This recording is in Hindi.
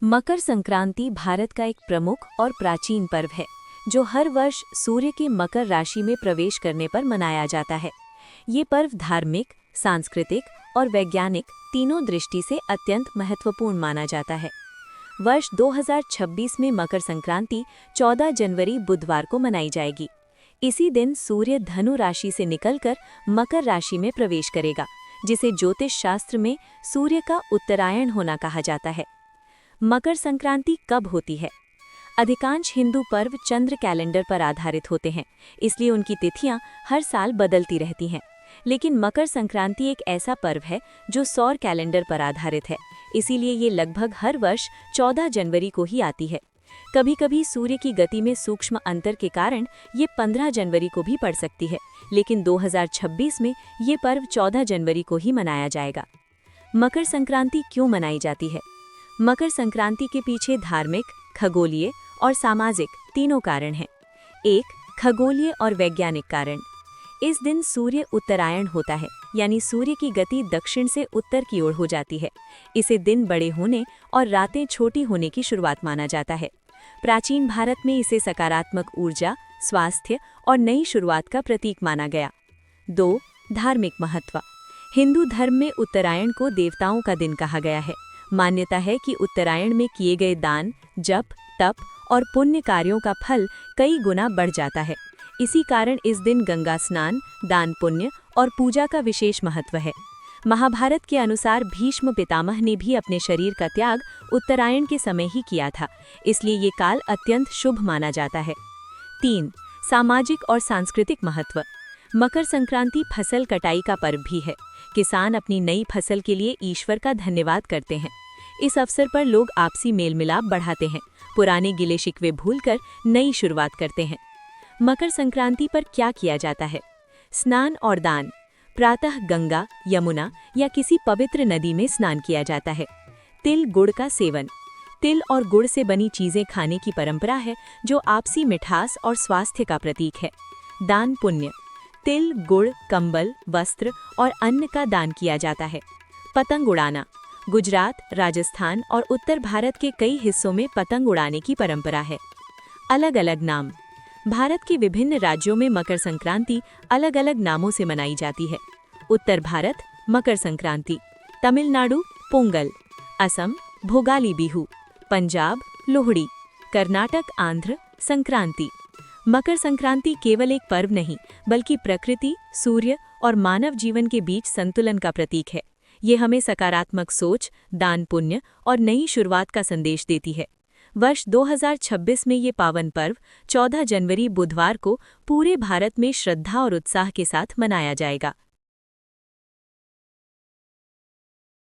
मकर संक्रांति भारत का एक प्रमुख और प्राचीन पर्व है जो हर वर्ष सूर्य के मकर राशि में प्रवेश करने पर मनाया जाता है। ये पर्व धार्मिक, सांस्कृतिक और वैज्ञानिक तीनों दृष्टि से अत्यंत महत्वपूर्ण माना जाता है। वर्ष 2026 में मकर संक्रांति 14 जनवरी बुधवार को मनाई जाएगी। इसी दिन सूर्य धनु राशि से निकलकर मकर राशि में प्रवेश करेगा, जिसे ज्योतिष शास्त्र में सूर्य का उत्तरायण होना कहा जाता है। मकर संक्रांति कब होती है? अधिकांश हिंदू पर्व चंद्र कैलेंडर पर आधारित होते हैं, इसलिए उनकी तिथियां हर साल बदलती रहती हैं। लेकिन मकर संक्रांति एक ऐसा पर्व है जो सौर कैलेंडर पर आधारित है, इसीलिए ये लगभग हर वर्ष 14 जनवरी को ही आती है। कभी कभी सूर्य की गति में सूक्ष्म अंतर के कारण ये 15 जनवरी को भी पड़ सकती है, लेकिन 2026 में ये पर्व 14 जनवरी को ही मनाया जाएगा। मकर संक्रांति क्यों मनाई जाती है? मकर संक्रांति के पीछे धार्मिक, खगोलीय और सामाजिक तीनों कारण हैं। एक, खगोलीय और वैज्ञानिक कारण। इस दिन सूर्य उत्तरायण होता है, यानी सूर्य की गति दक्षिण से उत्तर की ओर हो जाती है। इसे दिन बड़े होने और रातें छोटी होने की शुरुआत माना जाता है। प्राचीन भारत में इसे सकारात्मक ऊर्जा, स्वास्थ्य और नई शुरुआत का प्रतीक माना गया। 2, धार्मिक महत्व। हिंदू धर्म में उत्तरायण को देवताओं का दिन कहा गया है। मान्यता है कि उत्तरायण में किए गए दान, जप, तप और पुण्य कार्यों का फल कई गुना बढ़ जाता है। इसी कारण इस दिन गंगा स्नान, दान पुण्य और पूजा का विशेष महत्व है। महाभारत के अनुसार भीष्म पितामह ने भी अपने शरीर का त्याग उत्तरायण के समय ही किया था, इसलिए ये काल अत्यंत शुभ माना जाता है। 3, सामाजिक और सांस्कृतिक महत्व। मकर संक्रांति फसल कटाई का पर्व भी है। किसान अपनी नई फसल के लिए ईश्वर का धन्यवाद करते हैं। इस अवसर पर लोग आपसी मेल मिलाप बढ़ाते हैं, पुराने गिले शिकवे भूलकर नई शुरुआत करते हैं। मकर संक्रांति पर क्या किया जाता है? स्नान और दान। प्रातः गंगा, यमुना या किसी पवित्र नदी में स्नान किया जाता है। तिल गुड़ का सेवन। तिल और गुड़ से बनी चीजें खाने की परंपरा है, जो आपसी मिठास और स्वास्थ्य का प्रतीक है। दान पुण्य। तिल, गुड़, कंबल, वस्त्र और अन्न का दान किया जाता है। पतंग उड़ाना। गुजरात, राजस्थान और उत्तर भारत के कई हिस्सों में पतंग उड़ाने की परंपरा है। अलग अलग नाम। भारत के विभिन्न राज्यों में मकर संक्रांति अलग अलग नामों से मनाई जाती है। उत्तर भारत मकर संक्रांति, तमिलनाडु पोंगल, असम भोगाली बिहू, पंजाब लोहड़ी, कर्नाटक आंध्र संक्रांति। मकर संक्रांति केवल एक पर्व नहीं, बल्कि प्रकृति, सूर्य और मानव जीवन के बीच संतुलन का प्रतीक है। ये हमें सकारात्मक सोच, दान पुण्य और नई शुरुआत का संदेश देती है। वर्ष 2026 में ये पावन पर्व 14 जनवरी बुधवार को पूरे भारत में श्रद्धा और उत्साह के साथ मनाया जाएगा।